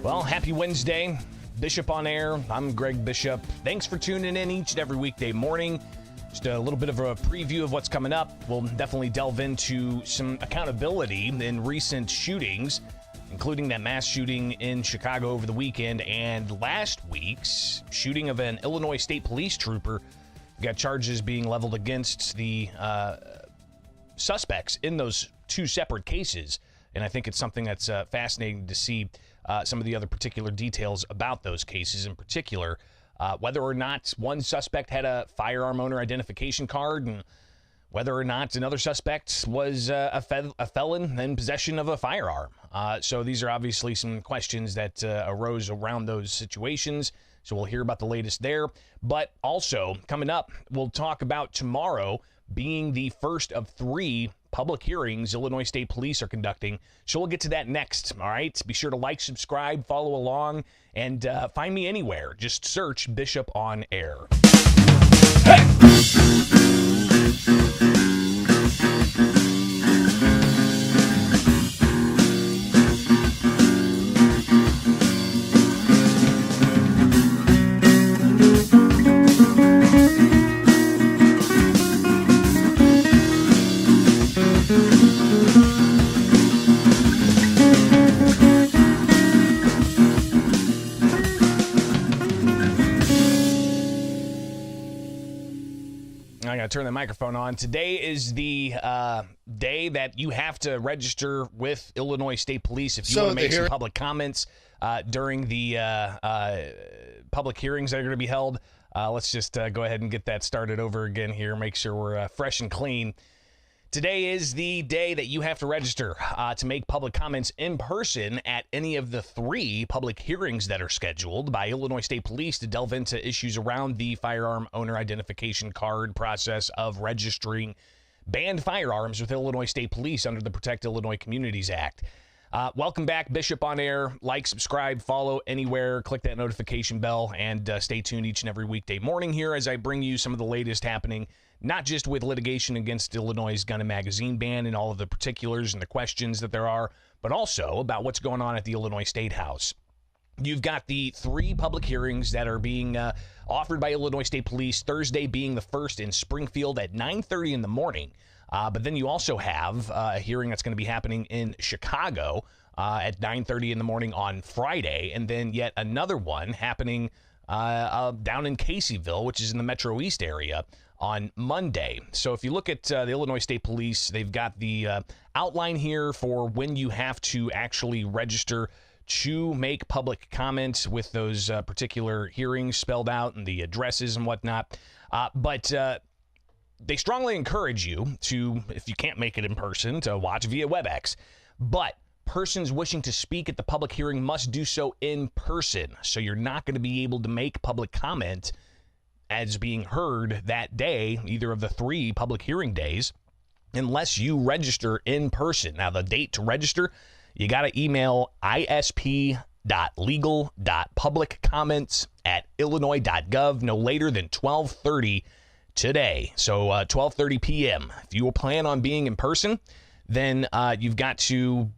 Well, happy Wednesday. Bishop on Air. I'm Greg Bishop. Thanks for tuning in each and every weekday morning. Just a little bit of a preview of what's coming up. We'll definitely delve into some accountability in recent shootings, including that mass shooting in Chicago over the weekend and last week's shooting of an Illinois State Police trooper. We got charges being leveled against the suspects in those two separate cases. And I think it's something that's fascinating to see some of the other particular details about those cases, in particular, whether or not one suspect had a firearm owner identification card and whether or not another suspect was a felon in possession of a firearm. So these are obviously some questions that arose around those situations. So we'll hear about the latest there. But also, coming up, we'll talk about tomorrow being the first of 3 public hearings Illinois State Police are conducting. So we'll get to that next, all right? Be sure to like, subscribe, follow along, and find me anywhere. Just search Bishop on Air. Hey! I gotta turn the microphone on. Today is the day that you have to register with Illinois State Police if you want to make some public comments during the public hearings that are going to be held. Let's just go ahead and get that started over again here. Make sure we're fresh and clean. Today is the day that you have to register to make public comments in person at any of the 3 public hearings that are scheduled by Illinois State Police to delve into issues around the firearm owner identification card process of registering banned firearms with Illinois State Police under the Protect Illinois Communities Act. Welcome back, Bishop on Air. Like, subscribe, follow anywhere, click that notification bell, and stay tuned each and every weekday morning here as I bring you some of the latest happening, not just with litigation against Illinois' gun and magazine ban and all of the particulars and the questions that there are, but also about what's going on at the Illinois State House. You've got the 3 public hearings that are being offered by Illinois State Police, Thursday being the first in Springfield at 9:30 in the morning. But then you also have a hearing that's going to be happening in Chicago at 9:30 in the morning on Friday, and then yet another one happening down in Caseyville, which is in the Metro East area, on Monday. So if you look at the Illinois State Police, they've got the outline here for when you have to actually register to make public comments with those particular hearings spelled out and the addresses and whatnot. But they strongly encourage you to, if you can't make it in person, to watch via WebEx. But persons wishing to speak at the public hearing must do so in person. So you're not going to be able to make public comment as being heard that day, either of the 3 public hearing days, unless you register in person. Now, the date to register, you got to email isp.legal.publiccomments@illinois.gov no later than 12:30 today. So 12:30 p.m. If you plan on being in person, then you've got to,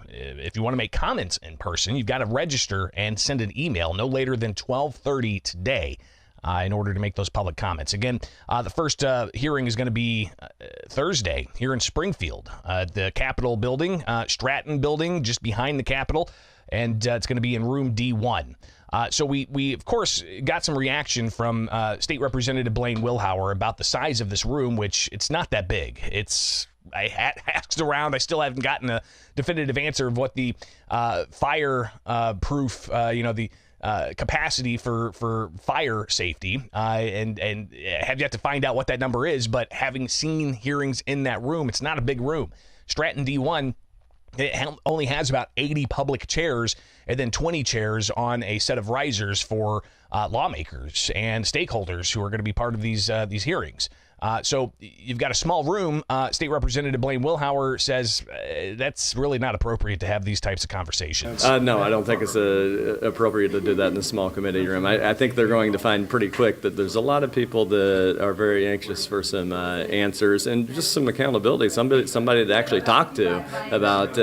if you want to make comments in person, you've got to register and send an email no later than 12:30 today. In order to make those public comments. Again, the first hearing is going to be Thursday here in Springfield, the Capitol building, Stratton building, just behind the Capitol, and it's going to be in room D1. So we of course got some reaction from State Representative Blaine Wilhauer about the size of this room, which it's not that big. I asked around. I still haven't gotten a definitive answer of what the fire-proof, the capacity for fire safety, and have yet to find out what that number is. But having seen hearings in that room, it's not a big room. Stratton D1, it only has about 80 public chairs and then 20 chairs on a set of risers for lawmakers and stakeholders who are going to be part of these hearings. So you've got a small room. State Representative Blaine Wilhauer says that's really not appropriate to have these types of conversations. No, I don't think it's appropriate to do that in a small committee room. I think they're going to find pretty quick that there's a lot of people that are very anxious for some answers and just some accountability, somebody to actually talk to about,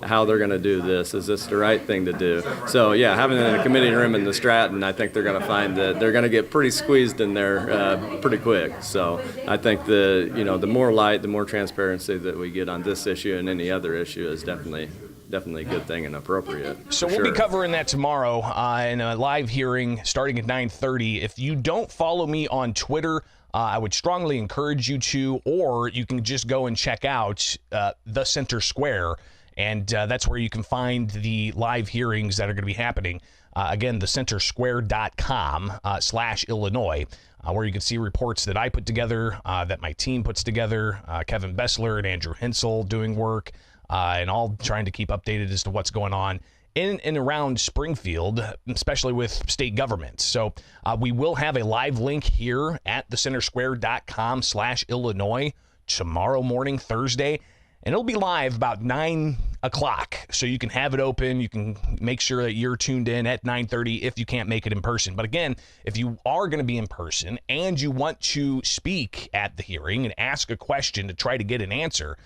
how they're going to do this. Is this the right thing to do? So, yeah, having it in a committee room in the Stratton, I think they're going to find that they're going to get pretty squeezed in there pretty quick. So I think the more light, the more transparency that we get on this issue and any other issue is definitely a good thing and appropriate. So we'll be covering that tomorrow in a live hearing starting at 9:30. If you don't follow me on Twitter, I would strongly encourage you to, or you can just go and check out the Center Square, and that's where you can find the live hearings that are going to be happening. Again, thecentersquare.com/Illinois. Where you can see reports that I put together, that my team puts together, Kevin Bessler and Andrew Hensel doing work, and all trying to keep updated as to what's going on in and around Springfield, especially with state government. So we will have a live link here at thecentersquare.com/Illinois tomorrow morning, Thursday. And it'll be live about 9 o'clock, so you can have it open. You can make sure that you're tuned in at 9:30 if you can't make it in person. But again, if you are going to be in person and you want to speak at the hearing and ask a question to try to get an answer,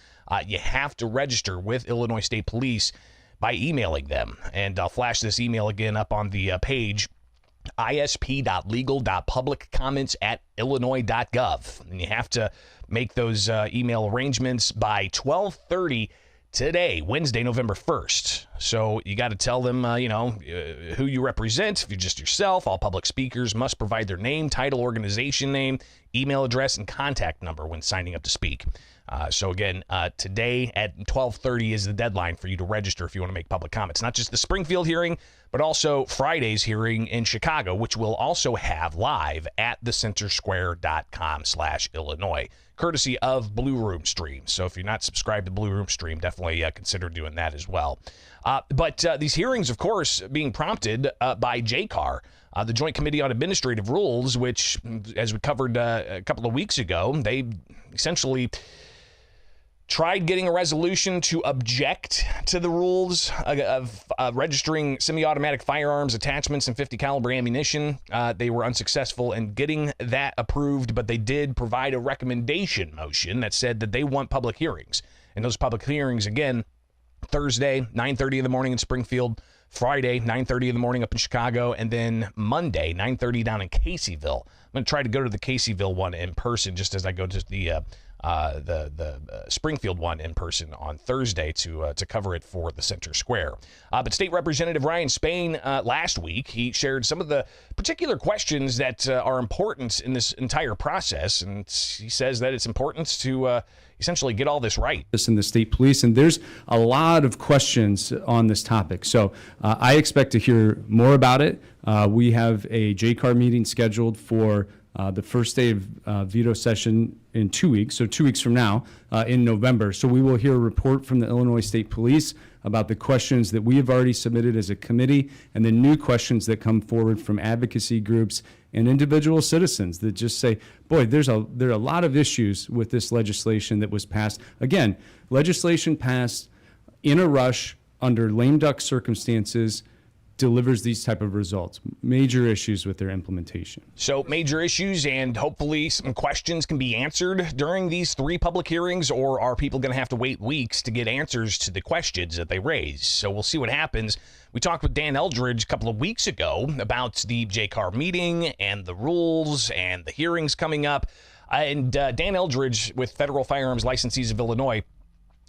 you have to register with Illinois State Police by emailing them. And I'll flash this email again up on the page, isp.legal.publiccomments@illinois.gov. And you have to make those email arrangements by 12:30 today, Wednesday, November 1st. So you got to tell them, who you represent. If you're just yourself, all public speakers must provide their name, title, organization name, email address, and contact number when signing up to speak. So again, today at 12:30 is the deadline for you to register if you want to make public comments. Not just the Springfield hearing, but also Friday's hearing in Chicago, which we'll also have live at thecentersquare.com/Illinois, courtesy of Blue Room Stream. So if you're not subscribed to Blue Room Stream, definitely consider doing that as well. But these hearings, of course, being prompted by JCAR, the Joint Committee on Administrative Rules, which, as we covered a couple of weeks ago, they essentially tried getting a resolution to object to the rules of registering semi-automatic firearms, attachments, and 50 caliber ammunition. They were unsuccessful in getting that approved, but they did provide a recommendation motion that said that they want public hearings. And those public hearings, again, Thursday, 9:30 in the morning in Springfield, Friday, 9:30 in the morning up in Chicago, and then Monday, 9:30 down in Caseyville. I'm going to try to go to the Caseyville one in person just as I go to the Springfield one in person on Thursday to cover it for the Center Square. But State Representative Ryan Spain last week, he shared some of the particular questions that are important in this entire process, and he says that it's important to essentially get all this right. In the state police, and there's a lot of questions on this topic. So I expect to hear more about it. We have a JCAR meeting scheduled for the first day of veto session in 2 weeks, so 2 weeks from now in November. So we will hear a report from the Illinois State Police about the questions that we have already submitted as a committee and the new questions that come forward from advocacy groups and individual citizens that just say, boy, there are a lot of issues with this legislation that was passed. Again, legislation passed in a rush under lame duck circumstances delivers these type of results. Major issues with their implementation. So major issues, and hopefully some questions can be answered during these 3 public hearings, or are people going to have to wait weeks to get answers to the questions that they raise? So we'll see what happens. We talked with Dan Eldridge a couple of weeks ago about the JCAR meeting and the rules and the hearings coming up. And Dan Eldridge with Federal Firearms Licensees of Illinois,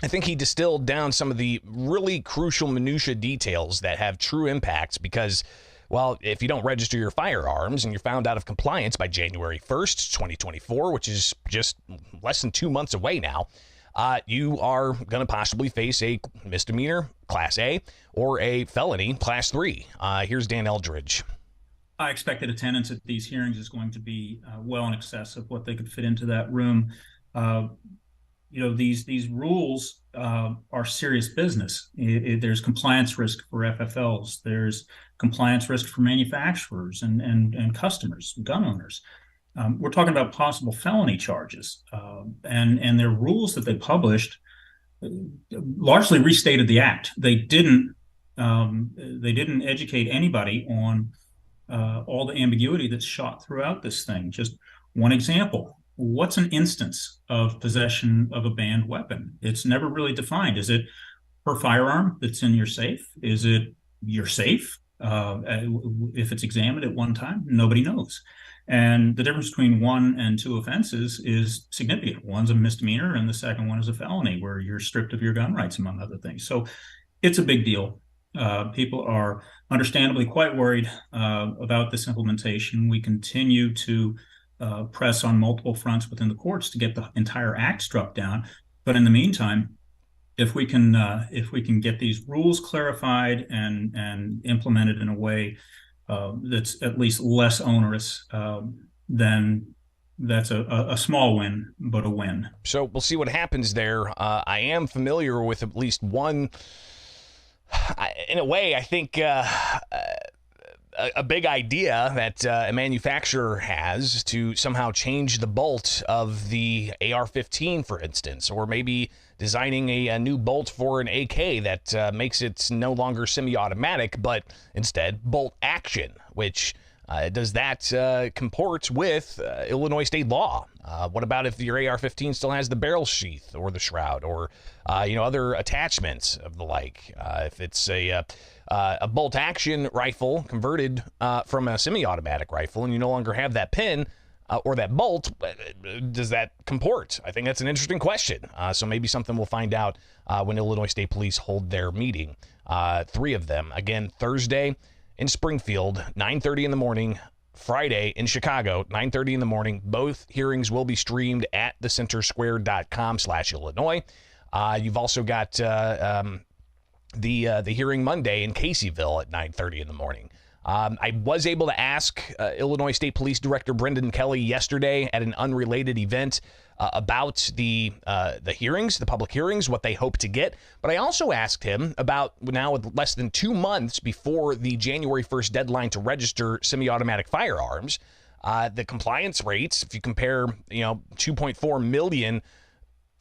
I think he distilled down some of the really crucial minutia details that have true impacts because, well, if you don't register your firearms and you're found out of compliance by January 1st, 2024, which is just less than 2 months away now, you are going to possibly face a misdemeanor, Class A, or a felony, Class 3. Here's Dan Eldridge. I expect that attendance at these hearings is going to be well in excess of what they could fit into that room. These rules are serious business. There's compliance risk for FFLs. There's compliance risk for manufacturers and customers, gun owners. we're talking about possible felony charges, and their rules that they published largely restated the act. They didn't educate anybody on all the ambiguity that's shot throughout this thing. Just one example: what's an instance of possession of a banned weapon? It's never really defined. Is it per firearm that's in your safe? Is it your safe? If it's examined at one time, nobody knows. And the difference between 1 and 2 offenses is significant. One's a misdemeanor, and the second one is a felony, where you're stripped of your gun rights, among other things. So it's a big deal. People are understandably quite worried about this implementation. We continue to press on multiple fronts within the courts to get the entire act struck down. But in the meantime, if we can get these rules clarified and implemented in a way that's at least less onerous, then that's a small win, but a win. So we'll see what happens there. I am familiar with at least one, in a way, I think a big idea that a manufacturer has to somehow change the bolt of the AR-15, for instance, or maybe designing a new bolt for an AK that makes it no longer semi-automatic, but instead bolt action, which does that comport with Illinois state law? What about if your AR-15 still has the barrel sheath or the shroud or other attachments of the like? If it's a bolt action rifle converted from a semi-automatic rifle and you no longer have that pin or that bolt, does that comport? I think that's an interesting question. So maybe something we'll find out when Illinois State Police hold their meeting. 3 of them, again, Thursday in Springfield, 9:30 in the morning. Friday in Chicago, 9:30 in the morning. Both hearings will be streamed at thecentersquare.com/Illinois. You've also got the hearing Monday in Caseyville at 9:30 in the morning. I was able to ask Illinois State Police Director Brendan Kelly yesterday at an unrelated event about the hearings, the public hearings, what they hope to get. But I also asked him about, now with less than 2 months before the January 1st deadline to register semi-automatic firearms, the compliance rates, if you compare, 2.4 million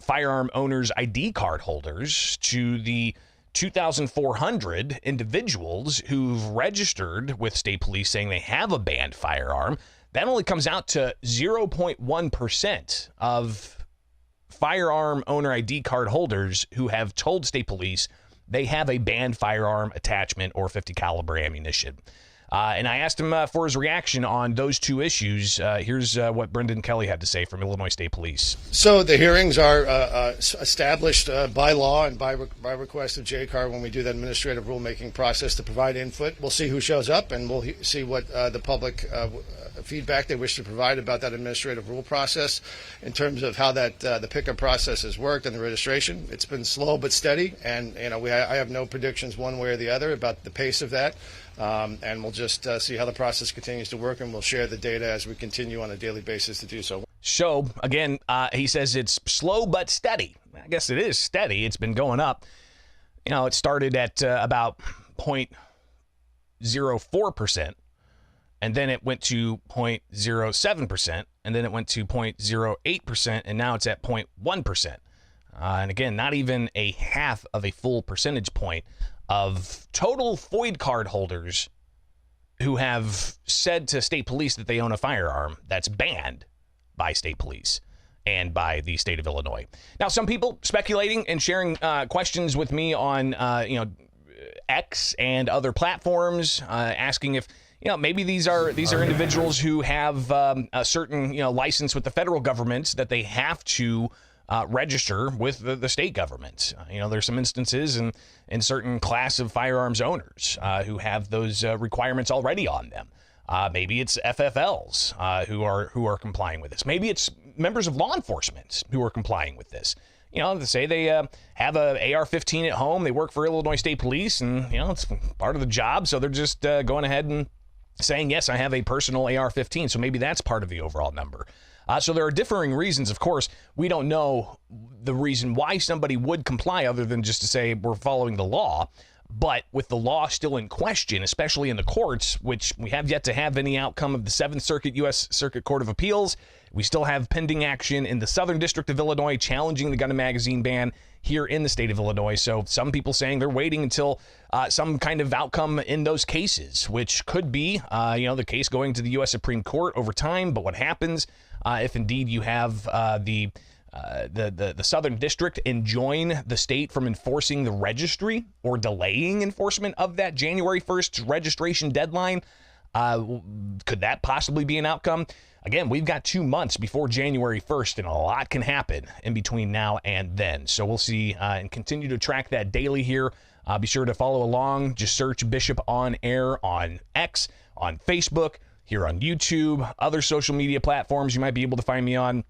firearm owners' ID card holders to the 2,400 individuals who've registered with state police saying they have a banned firearm, that only comes out to 0.1% of firearm owner ID card holders who have told state police they have a banned firearm attachment or 50 caliber ammunition. And I asked him for his reaction on those 2 issues. Here's what Brendan Kelly had to say from Illinois State Police. So the hearings are established by law and by request of JCAR when we do the administrative rulemaking process to provide input. We'll see who shows up, and we'll see what the public feedback they wish to provide about that administrative rule process. In terms of how that the pickup process has worked and the registration, it's been slow but steady, and I have no predictions one way or the other about the pace of that. And we'll just see how the process continues to work, and we'll share the data as we continue on a daily basis to do so. So, again, he says it's slow but steady. I guess it is steady. It's been going up. It started at about 0.04%, and then it went to 0.07%, and then it went to 0.08%, and now it's at 0.1%. And again, not even a half of a full percentage point of total FOID card holders who have said to state police that they own a firearm that's banned by state police and by the state of Illinois. Now, some people speculating and sharing questions with me on, X and other platforms, asking if, maybe these are individuals who have a certain, license with the federal government that they have to register with the state government. There's some instances in certain class of firearms owners who have those requirements already on them. Maybe it's FFLs who are complying with this. Maybe it's members of law enforcement who are complying with this. They say they have a AR-15 at home. They work for Illinois State Police, and it's part of the job. So they're just going ahead and saying, yes, I have a personal AR-15. So maybe that's part of the overall number. So there are differing reasons. Of course, we don't know the reason why somebody would comply other than just to say we're following the law. But with the law still in question, especially in the courts, which we have yet to have any outcome of the 7th Circuit U.S. Circuit Court of Appeals, we still have pending action in the Southern District of Illinois challenging the gun and magazine ban here in the state of Illinois. So some people saying they're waiting until some kind of outcome in those cases, which could be, the case going to the U.S. Supreme Court over time. But what happens if indeed you have the Southern District enjoin the state from enforcing the registry or delaying enforcement of that January 1st registration deadline? Could that possibly be an outcome? Again, we've got 2 months before January 1st, and a lot can happen in between now and then. So we'll see and continue to track that daily here. Be sure to follow along. Just search Bishop on Air on X, on Facebook, here on YouTube, other social media platforms you might be able to find me on.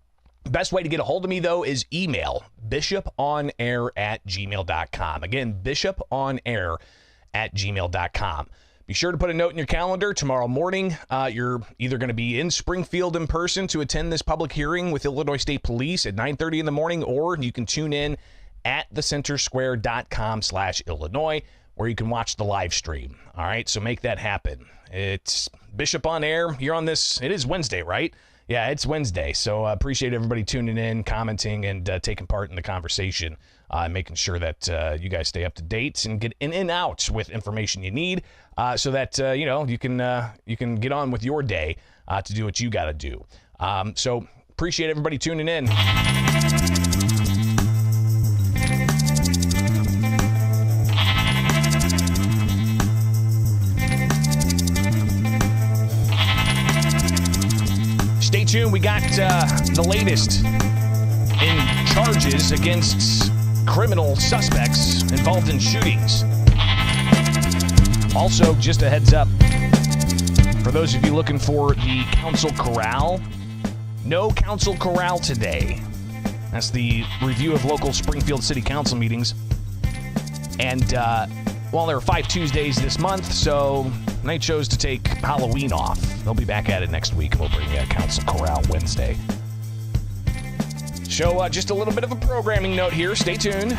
Best way to get a hold of me, though, is email bishoponair@gmail.com. Again, bishoponair@gmail.com. Be sure to put a note in your calendar. Tomorrow morning, you're either going to be in Springfield in person to attend this public hearing with Illinois State Police at 9:30 in the morning, or you can tune in at thecentersquare.com/Illinois, where you can watch the live stream. All right, so make that happen. It's Bishop on Air here on this. It is Wednesday, right? Yeah, it's Wednesday, so appreciate everybody tuning in, commenting, and taking part in the conversation, making sure that you guys stay up to date and get in and out with information you need, so that you can get on with your day to do what you got to do. So appreciate everybody tuning in. Stay tuned. We got the latest in charges against criminal suspects involved in shootings. Also, just a heads up, for those of you looking for the council corral, no council corral today. That's the review of local Springfield City Council meetings. And, there are 5 Tuesdays this month, so they chose to take Halloween off. They'll be back at it next week, and we'll bring you a Council Corral Wednesday. So, just a little bit of a programming note here. Stay tuned.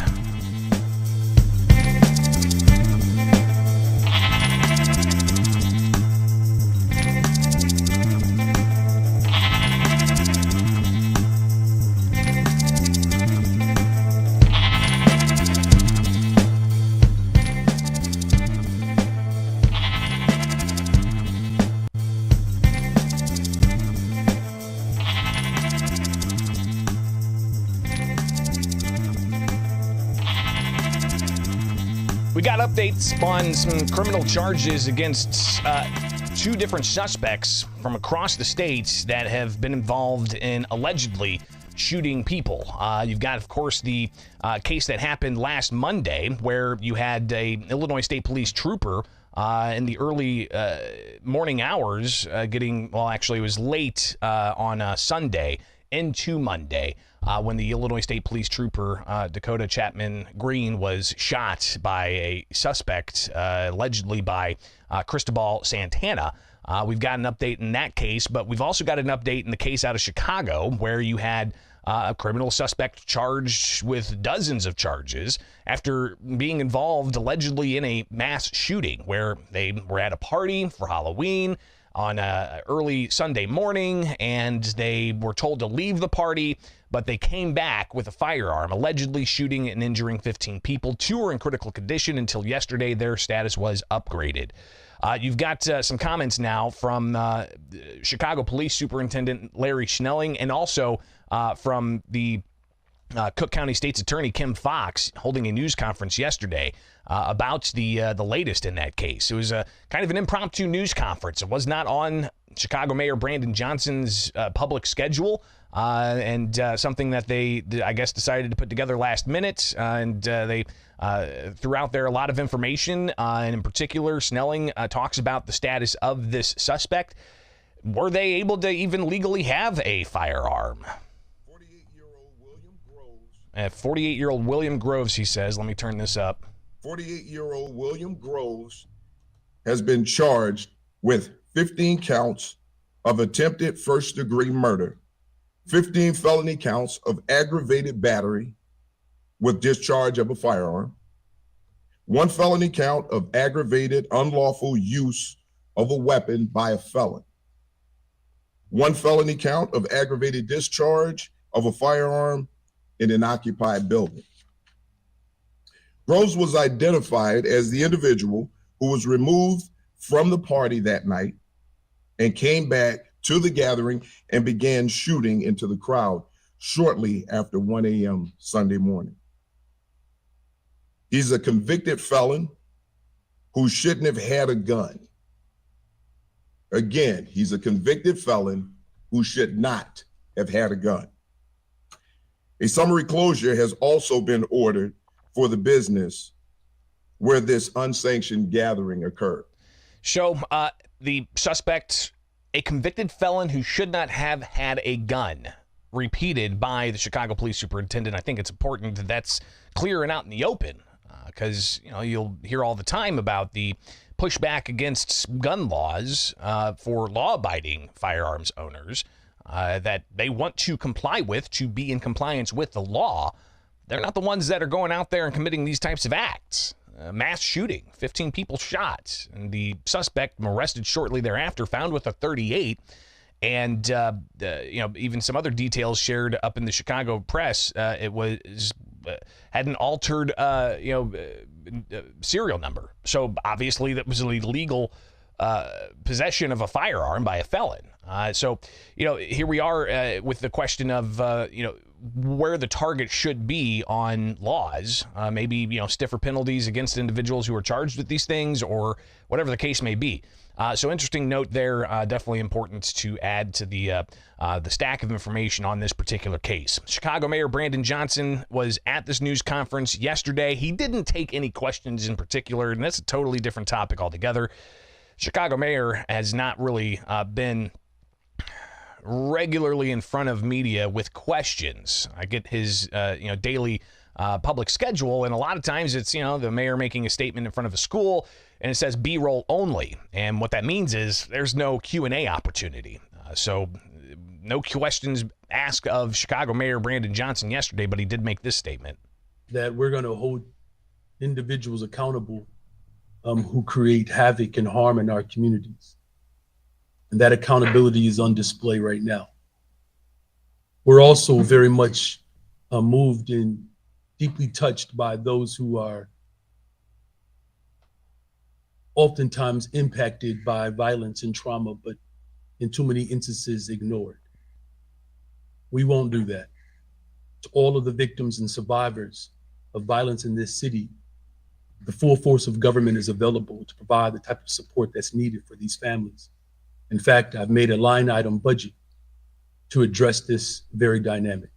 We got updates on some criminal charges against 2 different suspects from across the states that have been involved in allegedly shooting people. You've got, of course, the case that happened last Monday where you had a Illinois State Police trooper in the early morning hours it was late on Sunday into Monday. When the Illinois State Police trooper, Dakota Chapman Green, was shot by a suspect, allegedly by Cristobal Santana. We've got an update in that case, but we've also got an update in the case out of Chicago where you had a criminal suspect charged with dozens of charges after being involved allegedly in a mass shooting where they were at a party for Halloween on early Sunday morning, and they were told to leave the party, but they came back with a firearm, allegedly shooting and injuring 15 people. 2 were in critical condition until yesterday. Their status was upgraded. You've got some comments now from Chicago Police Superintendent Larry Schnelling, and also from the Cook County State's Attorney Kim Fox holding a news conference yesterday about the latest in that case. It was a kind of an impromptu news conference. It was not on Chicago Mayor Brandon Johnson's public schedule, and something that they, I guess, decided to put together last minute. And they threw out there a lot of information, and in particular, Snelling talks about the status of this suspect. Were they able to even legally have a firearm? 48-year-old William Groves, he says. Let me turn this up. 48-year-old William Groves has been charged with 15 counts of attempted first-degree murder, 15 felony counts of aggravated battery with discharge of a firearm, 1 felony count of aggravated unlawful use of a weapon by a felon, 1 felony count of aggravated discharge of a firearm in an occupied building. Groves was identified as the individual who was removed from the party that night and came back to the gathering and began shooting into the crowd shortly after 1 a.m. Sunday morning. He's a convicted felon who shouldn't have had a gun. Again, he's a convicted felon who should not have had a gun. A summary closure has also been ordered for the business where this unsanctioned gathering occurred. So the suspect, a convicted felon who should not have had a gun, repeated by the Chicago police superintendent. I think it's important that that's clear and out in the open, because you'll hear all the time about the pushback against gun laws for law-abiding firearms owners that they want to comply with, to be in compliance with the law. They're not the ones that are going out there and committing these types of acts. Mass shooting, 15 people shot, and the suspect arrested shortly thereafter, found with a .38, and even some other details shared up in the Chicago press. It was had an altered serial number, so obviously that was an illegal possession of a firearm by a felon. So here we are with the question of where the target should be on laws, maybe stiffer penalties against individuals who are charged with these things, or whatever the case may be. So interesting note there, definitely important to add to the stack of information on this particular case. Chicago Mayor Brandon Johnson was at this news conference yesterday. He didn't take any questions in particular, and that's a totally different topic altogether. Chicago Mayor has not really been regularly in front of media with questions. I get his daily public schedule, and a lot of times it's the mayor making a statement in front of a school, and it says B-roll only, and what that means is there's no Q&A opportunity. So no questions asked of Chicago Mayor Brandon Johnson yesterday, but he did make this statement that we're going to hold individuals accountable who create havoc and harm in our communities. And that accountability is on display right now. We're also very much moved and deeply touched by those who are oftentimes impacted by violence and trauma, but in too many instances ignored. We won't do that. To all of the victims and survivors of violence in this city, the full force of government is available to provide the type of support that's needed for these families. In fact, I've made a line item budget to address this very dynamic.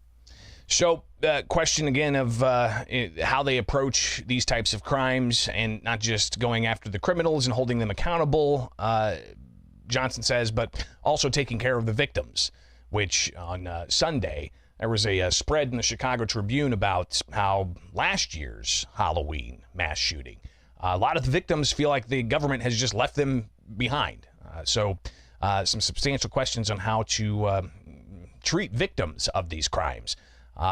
So, question again of how they approach these types of crimes, and not just going after the criminals and holding them accountable, Johnson says, but also taking care of the victims, which on Sunday, there was a spread in the Chicago Tribune about how last year's Halloween mass shooting, a lot of the victims feel like the government has just left them behind. So some substantial questions on how to treat victims of these crimes.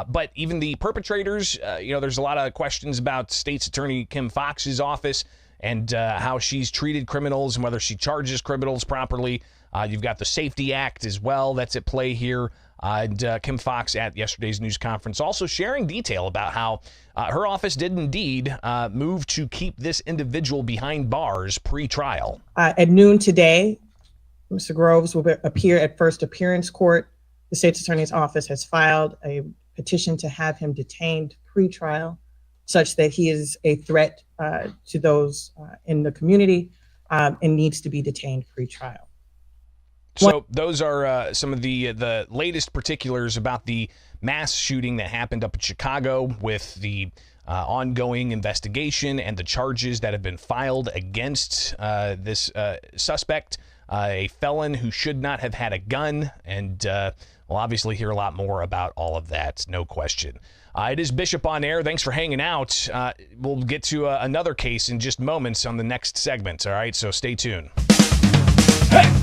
But even the perpetrators, there's a lot of questions about State's Attorney Kim Foxx's office and how she's treated criminals and whether she charges criminals properly. You've got the Safety Act as well that's at play here. And Kim Foxx at yesterday's news conference also sharing detail about how her office did indeed move to keep this individual behind bars pre-trial. At noon today, Mr. Groves will appear at first appearance court. The State's Attorney's Office has filed a petition to have him detained pre-trial, such that he is a threat to those in the community and needs to be detained pre-trial. So those are some of the latest particulars about the mass shooting that happened up in Chicago, with the ongoing investigation and the charges that have been filed against this suspect, a felon who should not have had a gun. And we'll obviously hear a lot more about all of that, no question. It is Bishop on Air. Thanks for hanging out. We'll get to another case in just moments on the next segment. All right, so stay tuned. Hey!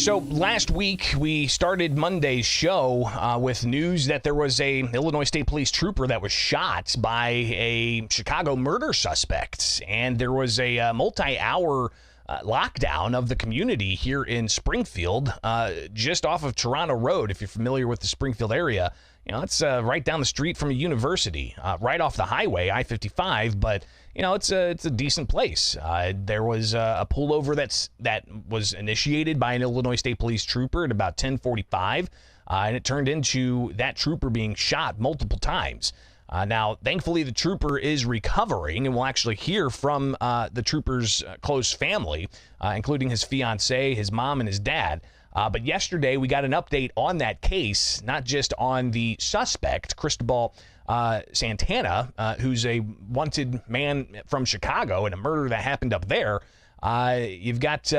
So last week, we started Monday's show with news that there was a Illinois State Police trooper that was shot by a Chicago murder suspect. And there was a multi-hour lockdown of the community here in Springfield, just off of Toronto Road. If you're familiar with the Springfield area, you know, it's right down the street from a university, right off the highway, I-55, but you know, it's a decent place. There was a pullover that was initiated by an Illinois State Police trooper at about 10:45, and it turned into that trooper being shot multiple times. Now, thankfully, the trooper is recovering, and we'll actually hear from the trooper's close family, including his fiancée, his mom, and his dad. But yesterday, we got an update on that case, not just on the suspect, Cristobal Santana, who's a wanted man from Chicago in a murder that happened up there. You've got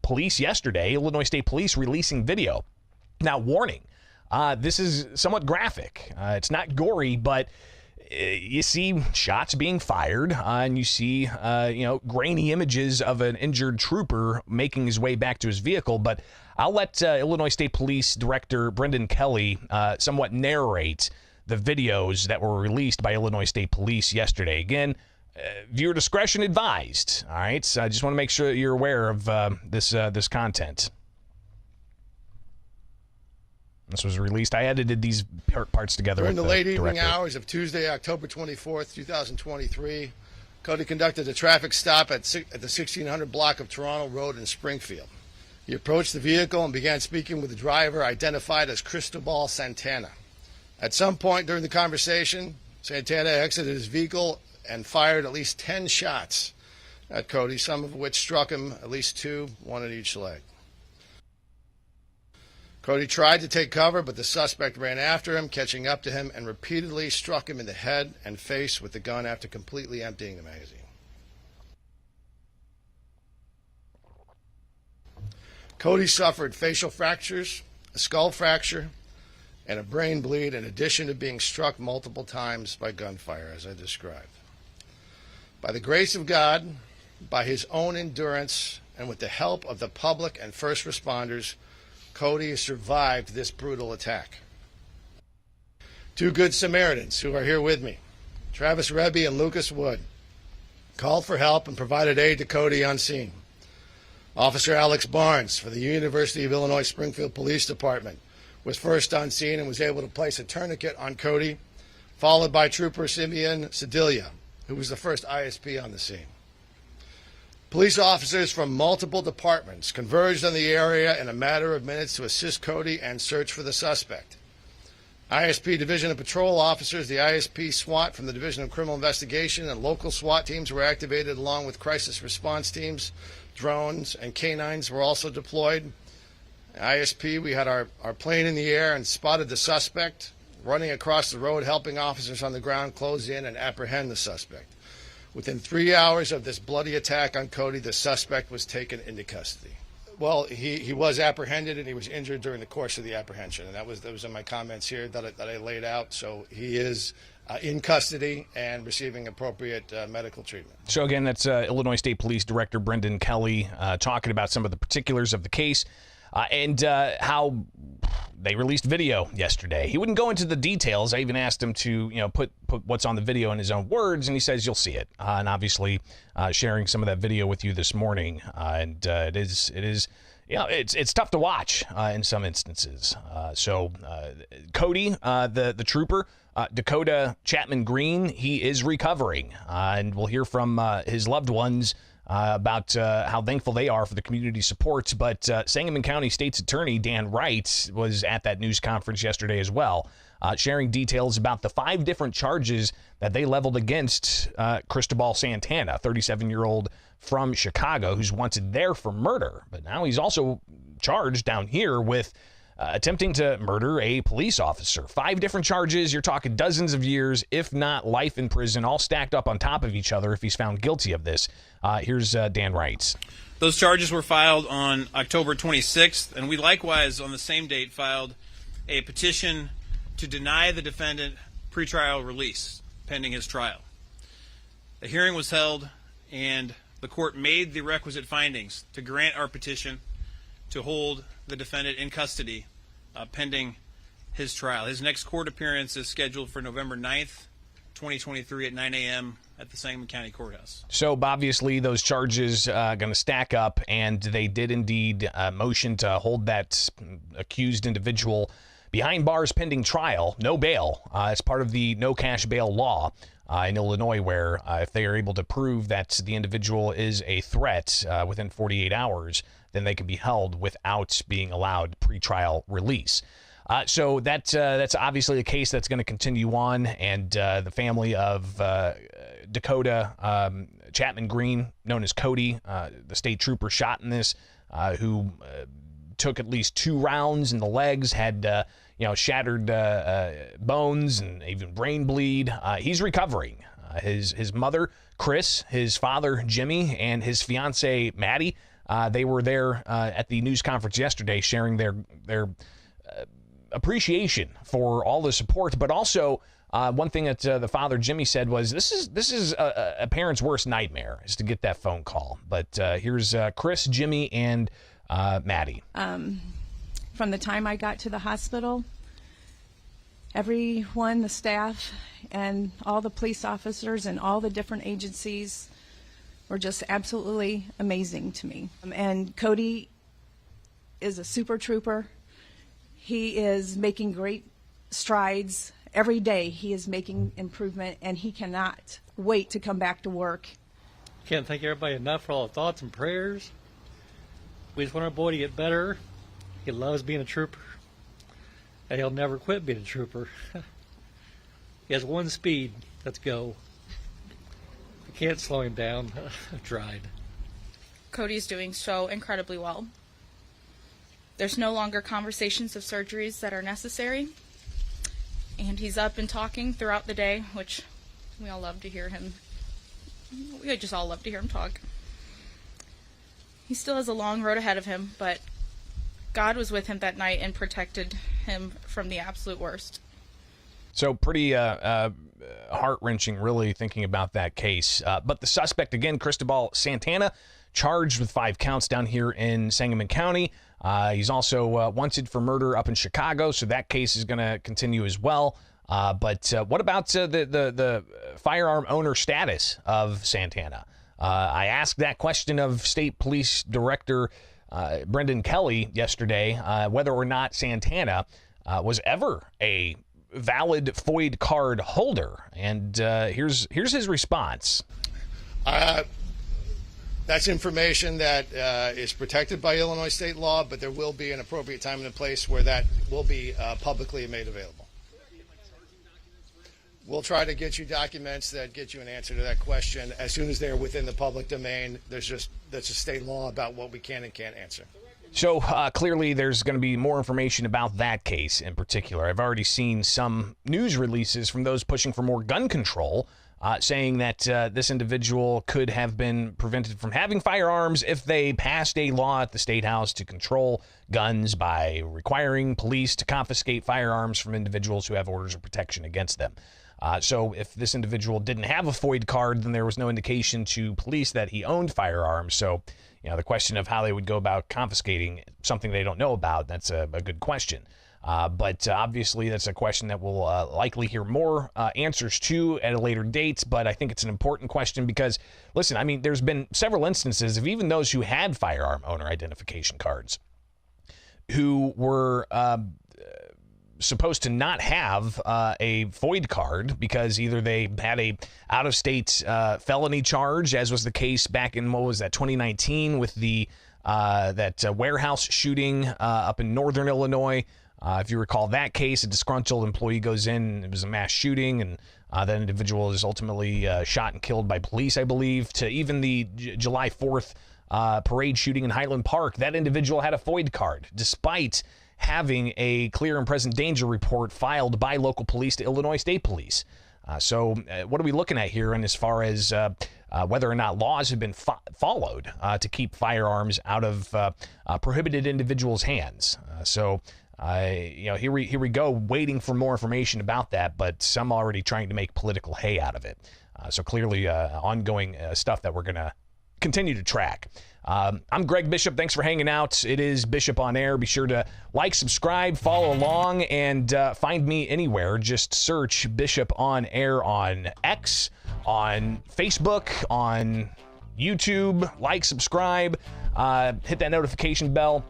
police yesterday, Illinois State Police, releasing video. Now, warning, this is somewhat graphic. It's not gory, but you see shots being fired, and you see, grainy images of an injured trooper making his way back to his vehicle. But I'll let Illinois State Police Director Brendan Kelly somewhat narrate the videos that were released by Illinois State Police yesterday. Again, viewer discretion advised. All right, so I just want to make sure that you're aware of this content. This was released. I edited these parts together. During the late evening hours of Tuesday, October 24th, 2023, Cody conducted a traffic stop at the 1600 block of Toronto Road in Springfield. He approached the vehicle and began speaking with the driver, identified as Cristobal Santana. At some point during the conversation, Santana exited his vehicle and fired at least 10 shots at Cody, some of which struck him, at least 2, one in each leg. Cody tried to take cover, but the suspect ran after him, catching up to him, and repeatedly struck him in the head and face with the gun after completely emptying the magazine. Cody suffered facial fractures, a skull fracture, and a brain bleed, in addition to being struck multiple times by gunfire, as I described. By the grace of God, by his own endurance, and with the help of the public and first responders, Cody has survived this brutal attack. 2 good Samaritans who are here with me, Travis Rebbe and Lucas Wood, called for help and provided aid to Cody on scene. Officer Alex Barnes for the University of Illinois Springfield Police Department was first on scene and was able to place a tourniquet on Cody, followed by Trooper Simeon Sedilia, who was the first ISP on the scene. Police officers from multiple departments converged on the area in a matter of minutes to assist Cody and search for the suspect. ISP Division of Patrol officers, the ISP SWAT from the Division of Criminal Investigation, and local SWAT teams were activated, along with crisis response teams. Drones and canines were also deployed. ISP, we had our plane in the air and spotted the suspect running across the road, helping officers on the ground close in and apprehend the suspect. Within 3 hours of this bloody attack on Cody, the suspect was taken into custody. Well, he was apprehended and he was injured during the course of the apprehension, and that was in my comments here that I laid out. So he is in custody and receiving appropriate medical treatment. So again, that's Illinois State Police Director Brendan Kelly talking about some of the particulars of the case and how they released video yesterday. He wouldn't go into the details. I even asked him to, put what's on the video in his own words, and he says you'll see it. And obviously, sharing some of that video with you this morning. It is, it's tough to watch in some instances. So Cody, the trooper, Dakota Chapman Green, he is recovering, and we'll hear from his loved ones about how thankful they are for the community support. But Sangamon County State's Attorney Dan Wright was at that news conference yesterday as well, sharing details about the 5 different charges that they leveled against Cristobal Santana, 37-year-old from Chicago, who's wanted there for murder. But now he's also charged down here with attempting to murder a police officer. 5 different charges. You're talking dozens of years, if not life in prison, all stacked up on top of each other if he's found guilty of this. Here's Dan Wright. Those charges were filed on October 26th, and we likewise on the same date filed a petition to deny the defendant pretrial release pending his trial. The hearing was held, and the court made the requisite findings to grant our petition, to hold the defendant in custody pending his trial. His next court appearance is scheduled for November 9th, 2023 at 9 a.m. at the Sangamon County Courthouse. So obviously those charges going to stack up, and they did indeed motion to hold that accused individual behind bars pending trial, no bail. It's part of the no cash bail law in Illinois, where if they are able to prove that the individual is a threat within 48 hours, then they can be held without being allowed pretrial release. So that's obviously a case that's going to continue on, and the family of Dakota Chapman Green, known as Cody, the state trooper shot in this, who took at least 2 rounds in the legs, had shattered bones and even brain bleed. He's recovering. His mother, Chris, his father, Jimmy, and his fiance, Maddie, they were there at the news conference yesterday, sharing their appreciation for all the support, but also one thing that the father, Jimmy, said was this is a parent's worst nightmare, is to get that phone call. But here's Chris, Jimmy, and Maddie. From the time I got to the hospital, everyone, the staff, and all the police officers and all the different agencies were just absolutely amazing to me. And Cody is a super trooper. He is making great strides. Every day he is making improvement, and he cannot wait to come back to work. Can't thank everybody enough for all the thoughts and prayers. We just want our boy to get better. He loves being a trooper, and he'll never quit being a trooper. He has one speed. Let's go. I can't slow him down. I've tried. Cody's doing so incredibly well. There's no longer conversations of surgeries that are necessary, and he's up and talking throughout the day, which we all love to hear him. We just all love to hear him talk. He still has a long road ahead of him, but God was with him that night and protected him from the absolute worst. So pretty heart-wrenching, really, thinking about that case. But the suspect, again, Cristobal Santana, charged with 5 counts down here in Sangamon County. He's also wanted for murder up in Chicago, so that case is going to continue as well. But what about the firearm owner status of Santana? I asked that question of State Police Director Brendan Kelly yesterday, whether or not Santana was ever a valid FOID card holder. And here's his response. That's information that is protected by Illinois state law, but there will be an appropriate time and a place where that will be publicly made available. We'll try to get you documents that get you an answer to that question as soon as they're within the public domain. That's a state law about what we can and can't answer. So clearly there's going to be more information about that case in particular. I've already seen some news releases from those pushing for more gun control, saying that this individual could have been prevented from having firearms if they passed a law at the State House to control guns by requiring police to confiscate firearms from individuals who have orders of protection against them. So if this individual didn't have a FOID card, then there was no indication to police that he owned firearms. So, the question of how they would go about confiscating something they don't know about, that's a good question. But obviously that's a question that we'll likely hear more answers to at a later date. But I think it's an important question because, listen, I mean, there's been several instances of even those who had firearm owner identification cards who were supposed to not have a FOID card because either they had a out-of-state felony charge, as was the case back in, 2019 with the that warehouse shooting up in northern Illinois. If you recall that case, a disgruntled employee goes in, it was a mass shooting, and that individual is ultimately shot and killed by police, I believe, to even the July 4th parade shooting in Highland Park. That individual had a FOID card, despite having a clear and present danger report filed by local police to Illinois State Police. So what are we looking at here? And as far as whether or not laws have been followed to keep firearms out of prohibited individuals' hands. Here we go, waiting for more information about that, but some already trying to make political hay out of it. So clearly ongoing stuff that we're going to continue to track. I'm Greg Bishop. Thanks for hanging out. It is Bishop on Air. Be sure to like, subscribe, follow along, and find me anywhere. Just search Bishop on Air on X, on Facebook, on YouTube. Like, subscribe, hit that notification bell.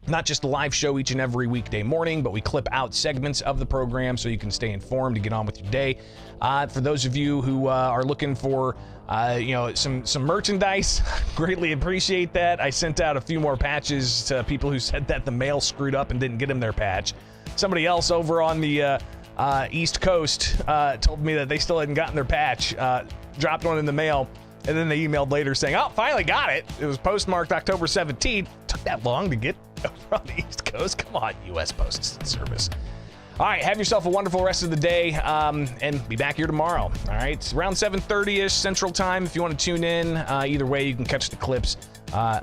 Not just a live show each and every weekday morning, but we clip out segments of the program so you can stay informed to get on with your day. For those of you who are looking for some merchandise, greatly appreciate that. I sent out a few more patches to people who said that the mail screwed up and didn't get them their patch. Somebody else over on the East Coast told me that they still hadn't gotten their patch, dropped one in the mail, and then they emailed later saying, oh, finally got it. It was postmarked October 17th. Took that long to get over on the East Coast. Come on, U.S. Postal Service. All right, have yourself a wonderful rest of the day, and be back here tomorrow. All right, it's around 7:30-ish Central Time if you want to tune in. Either way, you can catch the clips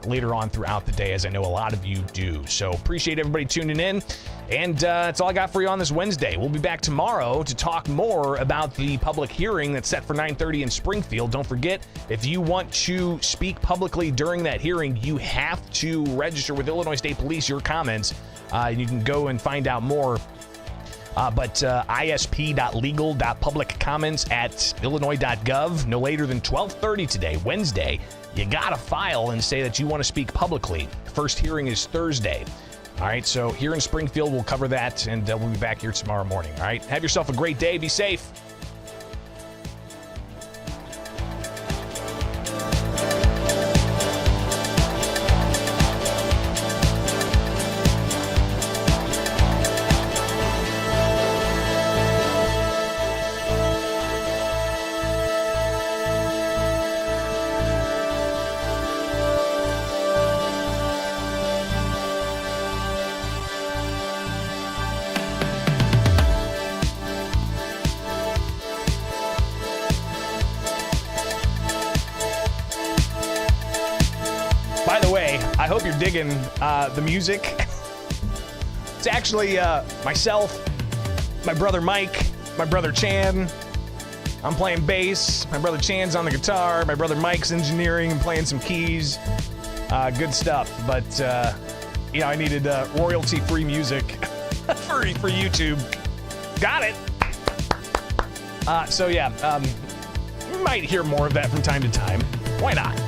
later on throughout the day, as I know a lot of you do. So appreciate everybody tuning in, and that's all I got for you on this Wednesday. We'll be back tomorrow to talk more about the public hearing that's set for 9:30 in Springfield. Don't forget, if you want to speak publicly during that hearing, you have to register with Illinois State Police your comments. You can go and find out more. But isp.legal.publiccomments@illinois.gov no later than 12:30 today, Wednesday. You gotta file and say that you want to speak publicly. First hearing is Thursday. All right, so here in Springfield, we'll cover that, and we'll be back here tomorrow morning. All right, have yourself a great day. Be safe. By the way, I hope you're digging the music. It's actually myself, my brother Mike, my brother Chan. I'm playing bass. My brother Chan's on the guitar. My brother Mike's engineering and playing some keys. Good stuff. But, I needed royalty-free music for YouTube. Got it. You might hear more of that from time to time. Why not?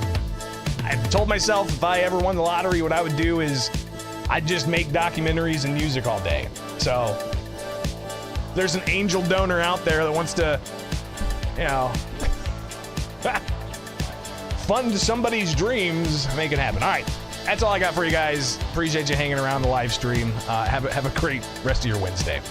I told myself if I ever won the lottery, what I would do is I'd just make documentaries and music all day. So there's an angel donor out there that wants to, fund somebody's dreams, make it happen. All right, that's all I got for you guys. Appreciate you hanging around the live stream. Have a great rest of your Wednesday.